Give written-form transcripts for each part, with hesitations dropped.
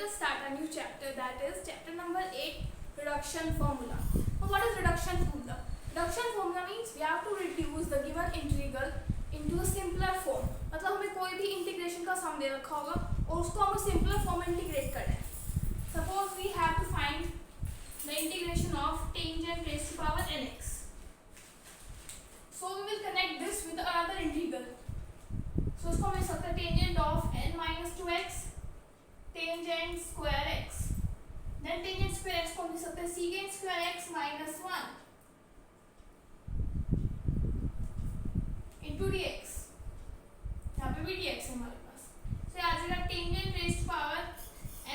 start a new chapter, that is chapter number 8, reduction formula. Now what is reduction formula? Reduction formula means we have to reduce the given integral into a simpler form. मतलब हमें कोई भी integration का सम दे रखा होगा और उसको हमें सिंपलर फॉर्म में इंटीग्रेट करना है. Suppose we have to find the integration of tangent raised to power nx. So we will connect this with another integral. So उसको हम लिख सकते हैं tangent of n minus 2x tangent square x. Then tangent square x को हम लिख सकते हैं secant square x minus 1 into dx. यहाँ पे भी dx है हमारे पास. So आ जाएगा tangent raised to power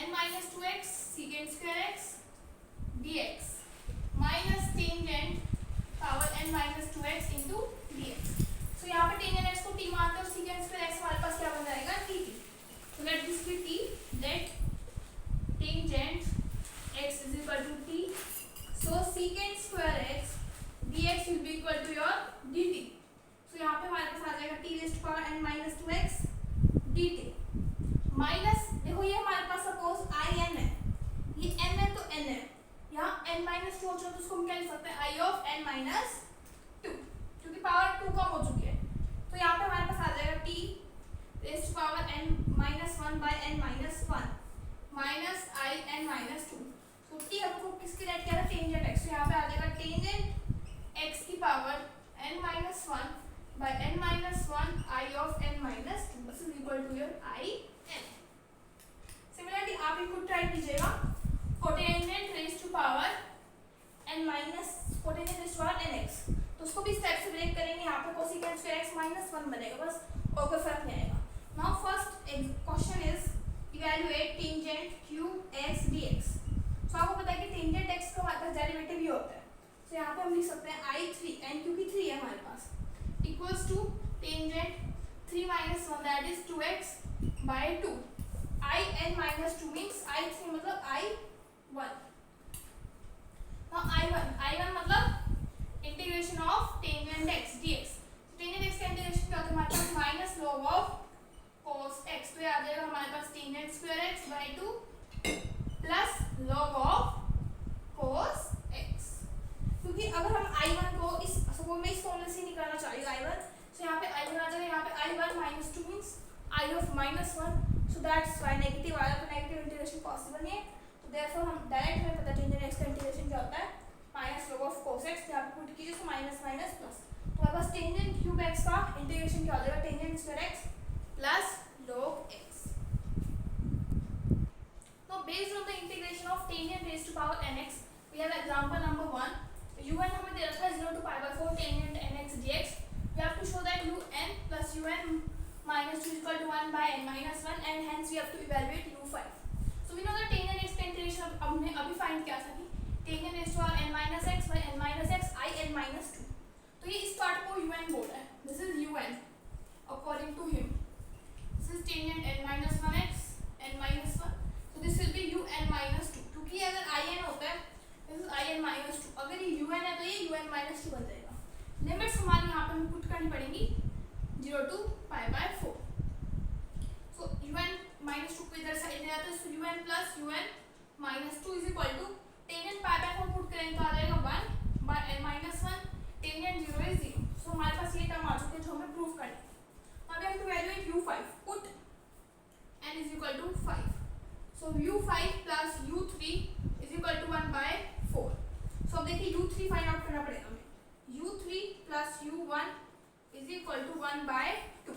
n minus 2x secant square x dx minus tangent power n minus 2x into dx. So यहाँ पे tangent x को t मानते हैं और secant square x हमारे पास क्या बन जाएगा dt. So let this be t. Let tangent x is equal to t. So secant square x dx will be equal to your dt. So यहाँ पे हमारे पास आ जाएगा t raised to power n minus 2x dt minus देखो ये हमारे पास suppose i n है, ये n है तो n है, यहाँ n minus 2 हो तो उसको हम क्या लिख सकते हैं i of n minus 2 क्योंकि पावर 2 कम हो चुकी है. तो यहाँ पे हमारे पास आ जाएगा t raised to power n minus 1 by n minus 1 minus I n minus 2. तो t हमको किसकी रेट किया था टेंजेंट x. तो यहाँ पे आ जाएगा टेंजेंट x की power n minus 1 by n minus 1 I of n minus 2. This is equal to your I n. Similarly आप इनको ट्राई कीजिएगा cotangent raise to power n minus cotangent raise to power nx. तो उसको भी step से break करेंगे. यहाँ पे कोसेकेंट स्क्वायर x minus 1 बनेगा बस और कोई फर्क नहीं आएगा. Now first question is evaluate tangent q x dx. तो आपको पता है कि tangent x का हमारे पास डेरिवेटिव ही होता है. तो यहाँ पे हम लिख सकते हैं i3 n क्योंकि 3 है हमारे पास equals to tangent 3 minus 1 that is 2x by 2. I n minus 2 means i3 मतलब i1. Now i1 मतलब integration of tangent x dx. तो tangent x का integration क्या होता है हमारे पास minus log of cos x. तो ये आ जाएगा हमारे पास tangent square x by 2 plus log of cos x. क्योंकि अगर हम i1 को इस सपोज में इस फॉर्मूले से निकालना चाहिए i1, तो यहाँ पे i1 आ जाएगा. यहाँ पे i1 minus 2 means I of minus 1. So that's why negative आया तो negative integration possible नहीं है. तो therefore हम डायरेक्ट हमें पता tangent x का integration क्या होता है minus log of cos x. यहाँ पे पुट कीजिए तो minus minus plus. तो हमारे पास tangent cube x का integration क्या हो जाएगा tangent square x plus log x. Now based on the integration of tangent raised to power nx, we have example number 1. un हमें दे रखा है 0 to pi by 4 tangent nx dx. We have to show that un plus un minus 2 is equal to 1 by n minus 1 and hence we have to evaluate u5. So we know that tangent x का integration हमने अभी find किया था कि tangent raised to power n minus x by n minus x I n minus 2. तो ये इस part को un बोल रहा है. This is un according to him. This is tangent n minus 1x n minus 1. So this will be un minus 2. क्योंकि अगर I n होता है this is I n minus 2. अगर ये un है तो ये un minus 2 बन जाएगा. लिमिट्स हमारी यहाँ पे हमें पुट करनी पड़ेंगी 0 to pi by 4. So un minus 2 को इधर साइड ले जाते हैं. So un plus un minus 2 is equal to tangent pi by 4 put करेंगे तो आ जाएगा 1 by n minus 1 tangent 0 is 0. So हमारे पास ये टर्म आ चुके हैं जो हमें प्रूव करना है. अब हम to evaluate u5. Put n is equal to 5. So u5 plus u3 is equal to 1 by 4. So अब देखिए u3 फाइंड आउट करना पड़ेगा हमें. u3 plus u1 is equal to 1 by 2.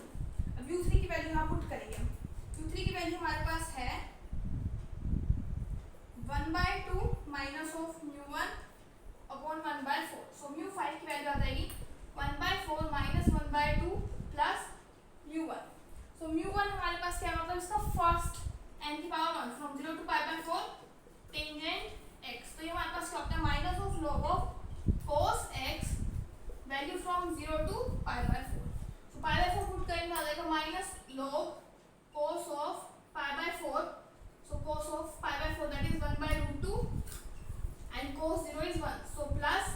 अब u3 की वैल्यू यहाँ पुट करेंगे हम. u3 की वैल्यू हमारे पास है 1 by 2 minus of mu1 upon 1 by 4. So mu5 की वैल्यू आ जाएगी 1 by 4 minus 1 by 2 plus mu1. So mu1 हमारे पास क्या मतलब इसका फर्स्ट n की power 1 from 0 to pi by 4 tangent x. तो ये हमारे पास क्या होता है minus of log of cos x value from 0 to pi by 4. तो pi by 4 पुट करेंगे आ जाएगा minus log cos of pi by 4. So cos of pi by 4 that is 1 by root 2 and cos 0 is 1. So plus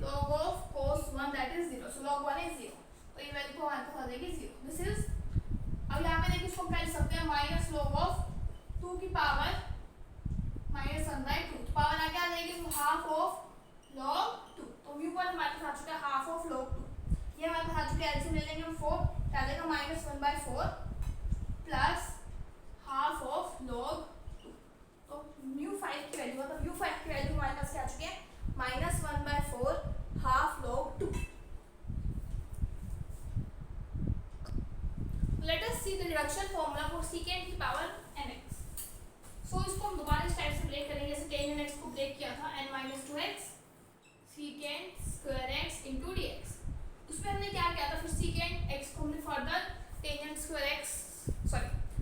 log of cos 1 that is 0. So log 1 is 0. तो ये value को हमारे पास आ जाएगी 0. This is अब यहाँ पे देखिए इसको क्या लिख सकते हैं माइनस log of 2 की पावर के एलसीएम ले लेंगे हम 4, क्या आ जाएगा -1/4 प्लस हाफ ऑफ log 2। तो μ5 की वैल्यू मतलब u5 की वैल्यू हमारे पास क्या आ चुकी है -1/4 half log 2। Let us see the reduction formula for secant की पावर nx। सो इसको हम दोबारा इस टाइप से ब्रेक करेंगे जैसे tan n x को ब्रेक किया था n-2x secant square x into dx। उसमें हमने क्या किया था, फिर secant x को हमने फर्दर tan square x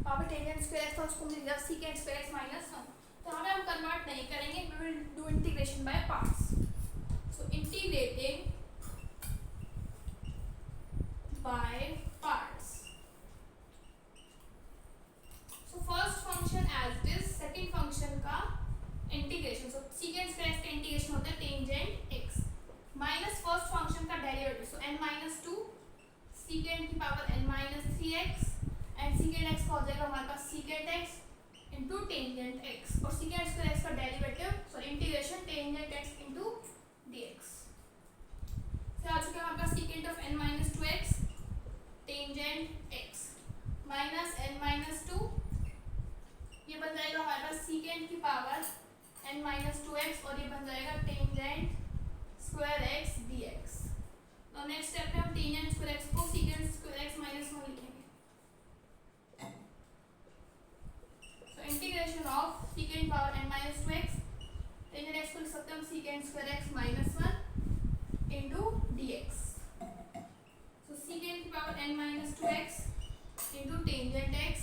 वहाँ पे tan square x था उसको हमने लिया secant square x -1। तो हमें हम कन्वर्ट नहीं करेंगे, we will do integration by parts। so integrating by parts। so first function as it is, second function का इंटीग्रेशन। सो secant square x का इंटीग्रेशन होता है tangent x minus first function का डेरिवेटिव, सो n-2 secant की power n-3x and secant x का हो जाएगा हमारे पास secant x into tangent x और secant square x का derivative sorry integration tangent x into dx। फिर आ चुका है हमारे पास secant of n-2x tangent x minus n-2, ये बन जाएगा हमारे पास secant की पावर n-2x और ये बन जाएगा टेंजेंट स्क्वायर x dx। तो नेक्स्ट स्टेप में हम टेंजेंट स्क्वायर x को secant स्क्वायर x -1 लिखेंगे। So integration of secant power n-2x tangent x को लिख सकते हैं हम secant square x -1 into dx। So secant की power n-2x into tangent x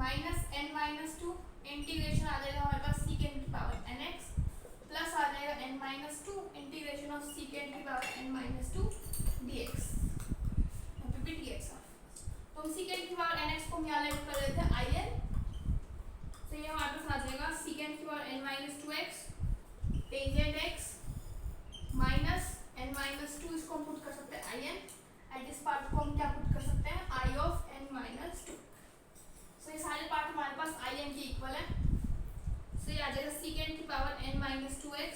minus n-2 integration आ जाएगा हमारे पास secant की पावर nx प्लस आ जाएगा n-2 इंटीग्रेशन ऑफ secant की पावर n-2 dx। यहाँ पे भी dx आ, तो हम secant की पावर nx को हम यहाँ लेट कर देते हैं in। तो ये हमारे पास आ जाएगा secant की power n-2x tangent x minus n-2, इसको हम पुट कर सकते हैं in एंड इस पार्ट को हम क्या पुट कर सकते हैं i ऑफ n-2। सो ये सारे पार्ट हमारे पास in के इक्वल है। सो ये आ जाएगा secant की पावर n-2x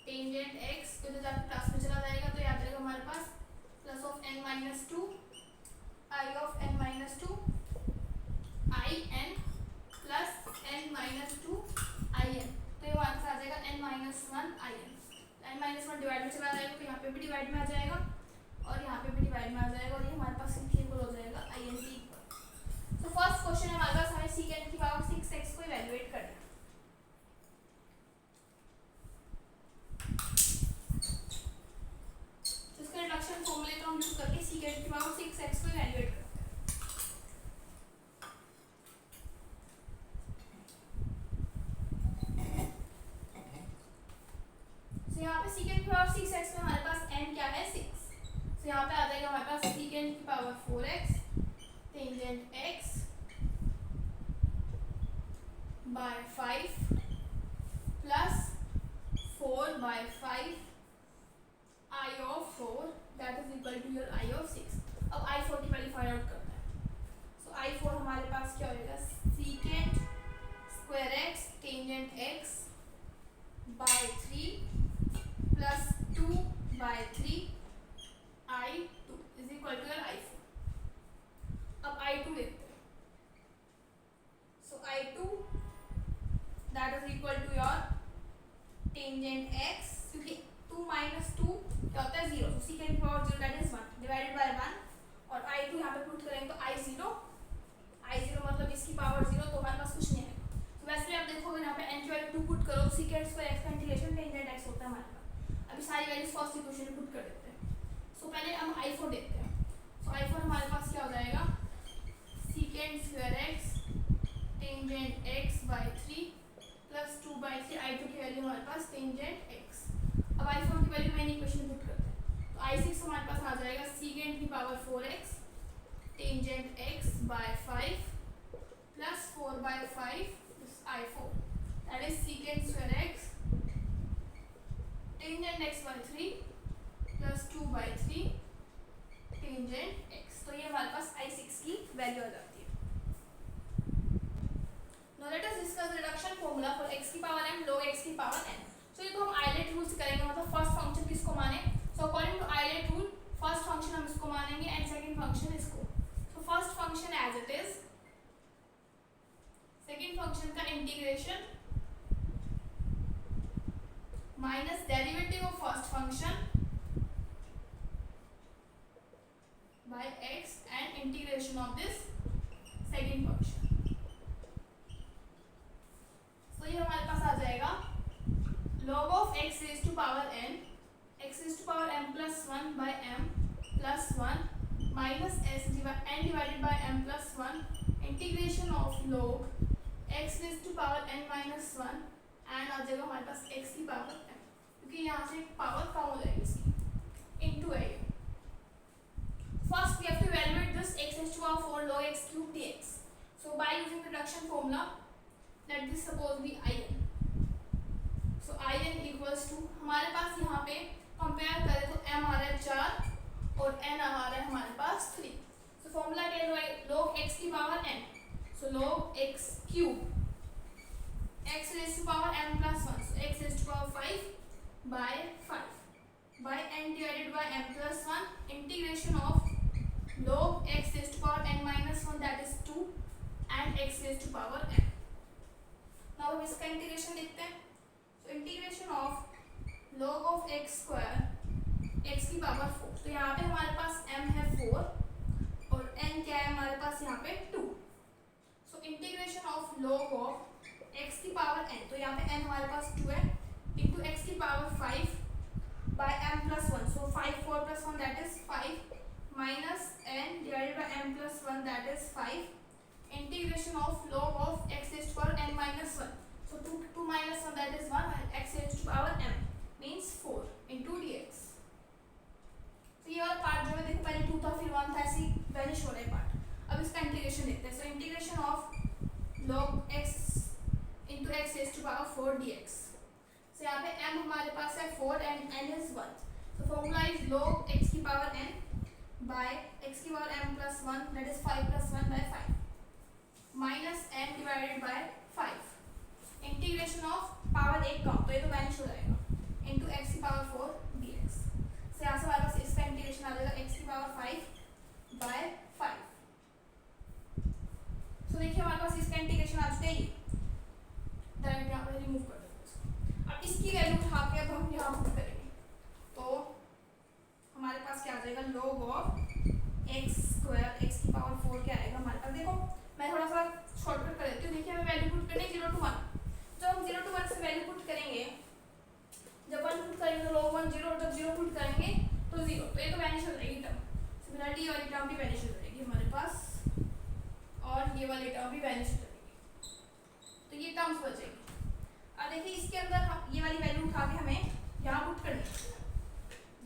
टेंजेंट x तो जो जाकर क्लास में चला जाएगा तो ये आ जाएगा हमारे पास प्लस ऑफ n-2 i ऑफ n-2 in plus n-2 in। तो ये हमारे पास आ जाएगा n-1 in। n-1 डिवाइड में चला जाएगा तो यहाँ पे भी डिवाइड में आ जाएगा और यहाँ पे भी डिवाइड में आ जाएगा और ये हमारे पास इक्वल हो जाएगा in के इक्वल। तो फर्स्ट क्वेश्चन है हमारे पास, हमें secant की पावर 6x को इवैल्यूएट करना है। तो इसका रिडक्शन फॉर्मूले को हम यूज करके secant की पावर 6x को इवैल्यूएट करते हैं। तो यहाँ पे secant की पावर 6x में हमारे पास n क्या है 6। तो यहाँ पे आ जाएगा हमारे पास secant की power 4x tangent x by 5 plus 4/5 i of 4 that is equal to your i of 6। अब i4 की वैल्यू फाइंड आउट करना है। सो i4 हमारे पास क्या होगा secant square x tangent x by 3 plus 2/3 i2 is equal to your i4। अब i2 देखते हैं। सो i2 that is equal to your tangent x क्योंकि 2 minus 2 क्या होता है 0। तो secant की power 0 that is 1 divided by 1 और i2 यहाँ पे पुट करेंगे तो i0 मतलब इसकी पावर 0 तो हमारे पास कुछ नहीं आएगा। तो वैसे आप देखोगे यहाँ पे n की वैल्यू 2 पुट करो secant स्क्वायर x का इंटीग्रेशन टेंजेंट x होता है हमारे पास। अभी सारी वैल्यूज फर्स्ट इक्वेशन में पुट कर देते हैं। सो पहले हम i4 देखते हैं। सो i4 हमारे पास क्या हो जाएगा secant square x tangent x by 3 plus 2/3 i2 की वैल्यू हमारे पास टेंजेंट x। अब i4 की वैल्यू मैंने इक्वेशन में पुट करते हैं तो i6 हमारे पास आ जाएगा secant की power 4x tangent x by 5 plus 4/5 i4 that is secant square x tangent x by 3 plus 2/3 tangent x। तो ये हमारे पास i6 की वैल्यू आ जाती है। Now let us discuss the reduction formula for x की पावर m log x की power n। So ये तो हम आइलेट रूल से करेंगे, मतलब फर्स्ट फंक्शन किसको माने। So according to ILATE rule first function हम इसको मानेंगे एंड सेकंड फंक्शन इसको. तो first function as it is, second function का integration minus derivative of first function by x and integration of this second function. So ये हमारे पास आ जाएगा log of x raised to power n, x raised to power m plus 1 by m plus 1 minus n divided by m plus 1 integration of log x raised to power n minus 1 and आ जाएगा हमारे पास x की power m, क्योंकि यहाँ से power कम हो जाएगी इसकी into a. First we have to evaluate this x raised to power 4 log x cube dx. So by using reduction formula, let this suppose be in. So in equals to, हमारे पास यहाँ पे compare करें तो m आ रहा है 4 और n आ रहा है हमारे पास 3. So formula क्या है, log x की power n. So log x cube x raised to power m plus 1. So x raised to power 5 by 5 by n divided by m plus 1 integration of log x raised to power n minus 1 that is 2 and x raised to power m. Now हम इसका integration लिखते हैं. So integration of log of x square x की power 4. तो यहाँ पे हमारे पास m है 4 और n क्या है हमारे पास यहाँ पे 2. So integration of log of x की पावर n, तो यहाँ पे n हमारे पास 2 है into x की power 5 by m plus 1. So 5 4 plus 1 that is 5 minus n divided by m plus 1 that is 5 integration of log of x raised to power n minus 1. So 2 minus 1 that is 1 and x raised to power m means 4 into dx. तो ये वाला part जो है देखो पहले 2 था फिर 1 था, ऐसे वैनिश हो रहा है पार्ट. अब इसका इंटीग्रेशन देखते हैं. सो integration of log x into x raised to power 4 dx. So यहाँ पे m हमारे पास है 4 and n is 1. So formula is log x की पावर n by x की power m plus 1 that is 5 plus 1 by 5 minus n divided by 5 integration of power 1 कम तो ये तो vanish हो जाएगा into x की पावर 4 dx. से यहाँ से हमारे पास इसका इंटीग्रेशन आ जाएगा x की पावर 5 by 5. तो देखिए हमारे पास इसका इंटीग्रेशन आ चुका है. ये डायरेक्ट यहाँ पे रिमूव कर देते हैं. अब इसकी वैल्यू उठा के अब हम यहाँ पुट करेंगे तो हमारे पास क्या आ जाएगा log of x square x की पावर 4 क्या आएगा हमारे पास. देखो मैं थोड़ा सा शॉर्टकट कर देती हूँ. देखिए हमें वैल्यू पुट करनी है 0 to 1. जब हम 0 to 1 से वैल्यू पुट करेंगे, जब 1 पुट करेंगे तो log 1 0 और जब 0 पुट करेंगे तो 0. तो ये तो वैनिश हो जाएगी टर्म. सिमिलरली ये वाली टर्म भी वैनिश हो जाएगी हमारे पास और ये वाली टर्म भी वैनिश हो जाएगी. तो ये टर्म्स बचेगी. अब देखिए इसके अंदर हम ये वाली वैल्यू उठा के हमें यहाँ पुट करनी है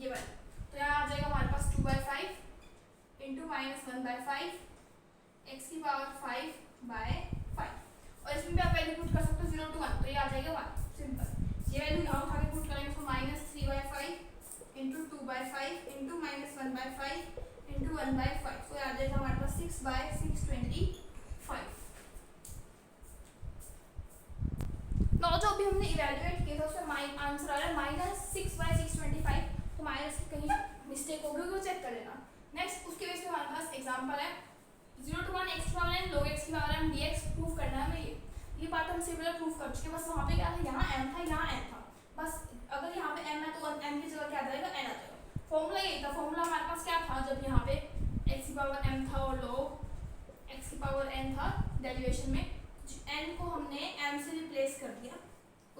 ये वाली. तो यहाँ आ जाएगा हमारे पास 2 by 5 into minus 1 by 5 x की पावर 5 by 5. और इसमें भी आप वैल्यू पुट कर सकते हो 0 to 1. तो ये आ जाएगा 1. सिंपल. ये वैल्यू यहाँ उठा के पुट करेंगे तो minus 3 by 5 into 2 by 5 into minus 1 by 5 into 1 by 5. तो ये आ जाएगा हमारे पास 6 by 625. तो जो अभी हमने इवैल्यूएट किया था उसमें आंसर आ रहा है माइनस 6 by 625. तो माइनस की कहीं मिस्टेक होगी वो चेक कर लेना. नेक्स्ट उसके बेस पे हमारे पास एग्जांपल है 0 to 1 x की पावर n log x की पावर m dx प्रूफ करना है हमें. ये पार्ट हम सिमिलर प्रूफ कर चुके हैं. बस वहाँ पे क्या था, यहाँ m था यहाँ n था. बस अगर यहाँ पे m है तो m की जगह क्या आ जाएगा n आ जाएगा. फॉर्मूला यही था. फॉर्मूला हमारे पास क्या था जब यहाँ पे x की पावर m था और log x की पावर n था डेरिवेशन में. n को हमने m से रिप्लेस कर दिया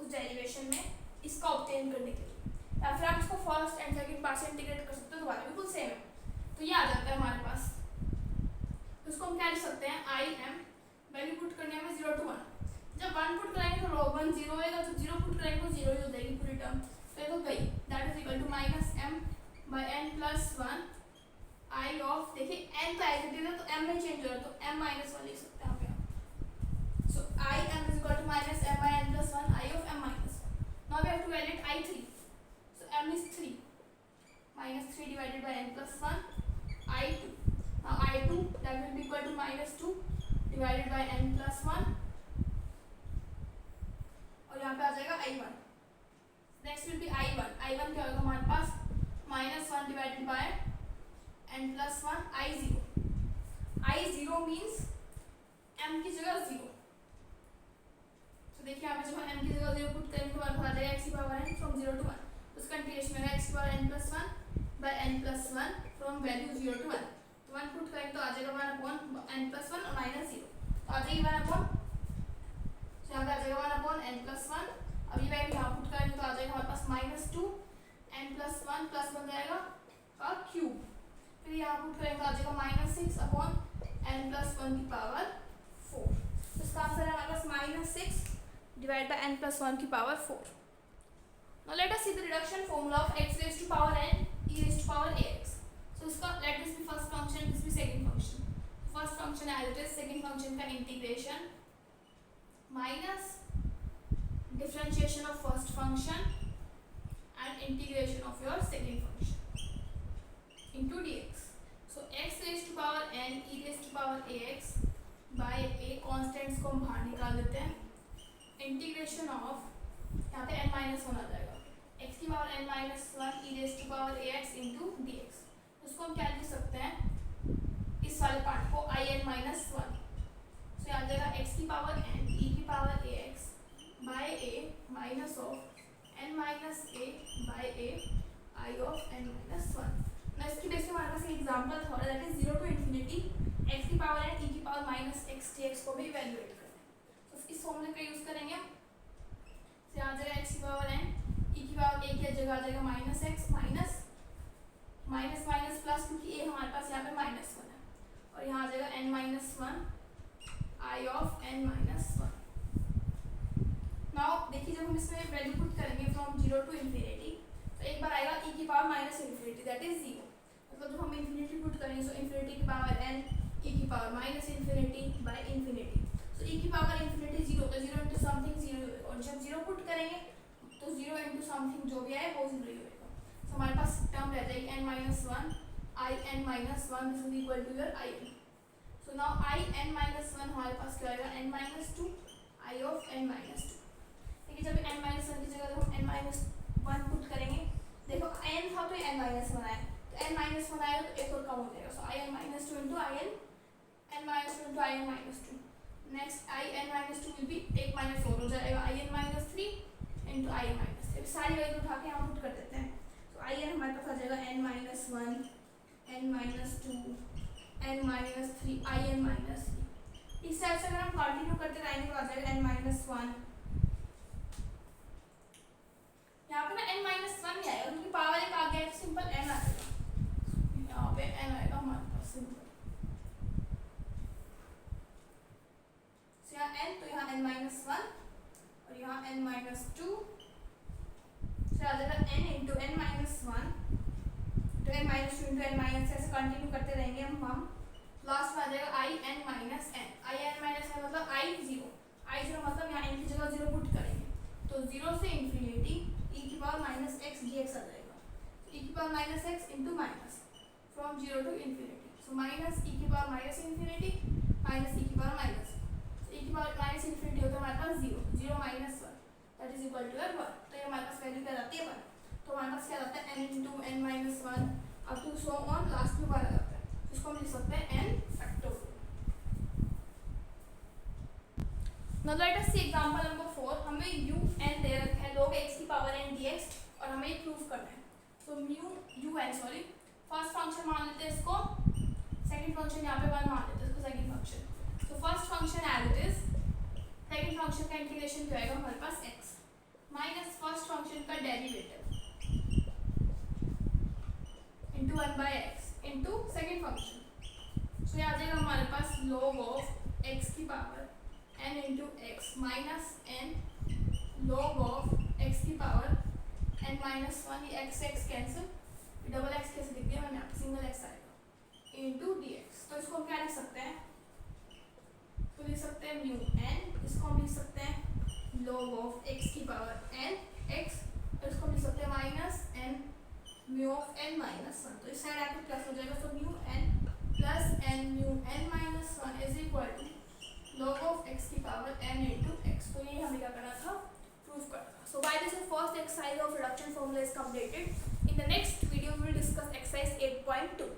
उस डेरिवेशन में इसका ऑब्टेन करने के लिए. या फिर आप इसको फर्स्ट एंड सेकंड पार्ट से इंटीग्रेट कर सकते हो. दोबारा बिल्कुल सेम है. तो ये आ जाता है हमारे पास. तो इसको हम क्या लिख सकते हैं आई एम. वैल्यू पुट करने में 0 to 1. जब 1 पुट करेंगे तो log 1 0 होएगा. जब 0 पुट करेंगे तो 0 ही हो जाएगी पूरी टर्म. तो ये तो गई. That is equal to minus m by n plus 1 i of. देखिए n तो एज इट इज है तो m में चेंज हो रहा है तो m minus 1 लिख सकते हैं यहाँ पे. सो i m is equal to minus m by n plus 1 i of m minus 1. Now we have to evaluate i3. So m is 3 minus 3 divided by n plus 1 i2. Now i2 that will be equal to minus 2 divided by n plus 1 और यहाँ पे आ जाएगा i1. Next will be i1. i1 क्या होगा हमारे पास minus 1 divided by n plus 1 I0. I0 means m की जगह 0. तो देखिए यहाँ पे जब हम m की जगह 0 पुट करेंगे तो हमारे पास आ जाएगा x की पावर n फ्रॉम 0 to 1. उसका इंटीग्रेशन होगा x की power n plus 1 by n plus 1 from value 0 to 1. तो 1 पुट करेंगे तो आ जाएगा 1 upon n plus 1 और माइनस 0. तो आ जाएगी 1 upon, तो यहाँ पे आ जाएगा 1 upon n plus 1. अब ये वैल्यू यहाँ पुट करेंगे तो आ जाएगा हमारे पास माइनस 2 n plus 1 प्लस बन जाएगा का क्यूब. फिर यहाँ पुट करेंगे तो आ जाएगा माइनस 6 अपॉन n plus 1 की पावर 4. तो इसका आंसर है हमारे पास minus 6 divided by n plus 1 की power 4. Now let us see the reduction formula of x raised to power n e raised to power ax. So इसका let this be first function, this be second function. First function as it is, second function का integration minus differentiation of first function and integration of your second function into dx. So x raised to power n e raised to power ax by a constants को हम बाहर निकाल देते हैं. Integration of यहाँ पे n minus 1 आ जाएगा, x की power n minus 1 e raise to power ax into D X. उसको हम क्या लिख सकते हैं, इस वाले पार्ट को i n माइनस 1. सो यहाँ आ जाएगा x की पावर n e की power ax by a minus of n minus a by a i of n minus 1. ना इसकी बेस पे हमारे पास एक एग्जांपल था that is 0 to infinity x की पावर n e की पावर माइनस x dx को भी इवैल्यूएट करें. इस फॉर्मूले का यूज करेंगे. तो यहाँ आ जाएगा x की पावर n e की पावर a की जगह आ जाएगा minus x minus minus minus plus, क्योंकि a हमारे पास यहाँ पे माइनस 1 है, और यहाँ आ जाएगा n minus 1 i of n minus 1. Now देखिए जब हम इसमें वैल्यू पुट करेंगे फ्रॉम 0 टू इंफिनिटी तो एक बार आएगा e की power minus infinity that is 0. मतलब जब हम इंफिनिटी पुट करेंगे तो इंफिनिटी की पावर n e की power minus infinity by infinity. तो e की पावर इंफिनिटी 0 तो 0 इंटू समथिंग 0, और जब 0 पुट करेंगे तो 0 इंटू समथिंग जो भी आए वो 0 ही होगा. तो हमारे पास टर्म रह जाएगी n minus 1 i n minus 1 this is equal to your i n. So now i n minus 1 हमारे पास क्या आएगा n minus 2 i of n minus 2. देखिए जब n माइनस 1 की जगह हम n माइनस 1 पुट करेंगे, देखो n था तो n माइनस 1 आया, तो n माइनस 1 आया तो एक और कम हो जाएगा. सो i n minus 2 into i n minus 2 into i n minus 2. Next i n minus 2 will be एक माइनस 4 हो जाएगा i n minus 3 into i n minus 3. सारी वैल्यू उठा के यहाँ पुट कर देते हैं. तो i n हमारे पास आ जाएगा n minus 1 n minus 2 n minus 3 i n minus 3. इस साइड से अगर हम कंटिन्यू करते रहेंगे तो आ जाएगा n माइनस 1. यहाँ पे ना n माइनस 1 नहीं आएगा क्योंकि पावर एक आ गया है, सिंपल n आ जाएगा. यहाँ पे n आएगा हमारे पास सिंपल. यहाँ n तो यहाँ n माइनस 1 और यहाँ n माइनस 2. तो आ जाएगा n इंटू n माइनस 1 तो n minus 2 into n minus, ऐसे कंटिन्यू करते रहेंगे हम. लास्ट में आ जाएगा i n minus n. i n minus n मतलब i0 मतलब यहाँ n की जगह 0 पुट करेंगे तो 0 से इंफिनिटी e की पावर माइनस x dx आ जाएगा. e की power minus x into minus from 0 to infinity. So minus e की power minus infinity minus e की पावर माइनस e की पावर माइनस इंफिनिटी होता है हमारे पास 0 minus 1 that is equal to 1. तो ये हमारे पास वैल्यू क्या जाती है 1. तो हमारे पास क्या जाता है n into n minus 1 up to so on last में 1 आ जाता है. इसको हम लिख सकते हैं n factorial. Now let us see example number 4. हमें u n दे रखा है log x की पावर n dx और हमें ये प्रूव करना है. तो u n फर्स्ट फंक्शन मान लेते हैं इसको, सेकंड फंक्शन यहाँ पे 1 मान लेते हैं इसको सेकंड फंक्शन. तो first function as it is, second function का इंटीग्रेशन क्या आएगा हमारे पास x माइनस फर्स्ट फंक्शन का derivative into 1 by x into second function. So ये आ जाएगा हमारे पास log ऑफ x की power n into x minus n log of x की पावर n माइनस 1. ये x x cancel, double x कैसे लिख दिया मैंने यहाँ पे, सिंगल x आएगा इंटू dx. तो इसको हम क्या लिख सकते हैं, तो लिख सकते हैं म्यू n. इसको हम लिख सकते हैं log ऑफ x की पावर n x, और इसको हम लिख सकते हैं minus n mu of n minus 1. तो इस साइड आके प्लस हो जाएगा. तो mu n plus n mu n minus 1 is equal to log of x की पावर n इंटू x. तो ये हमें क्या करना था, प्रूफ करना था. So by this the first exercise of reduction formula is completed. In the next video we will discuss exercise 8.2.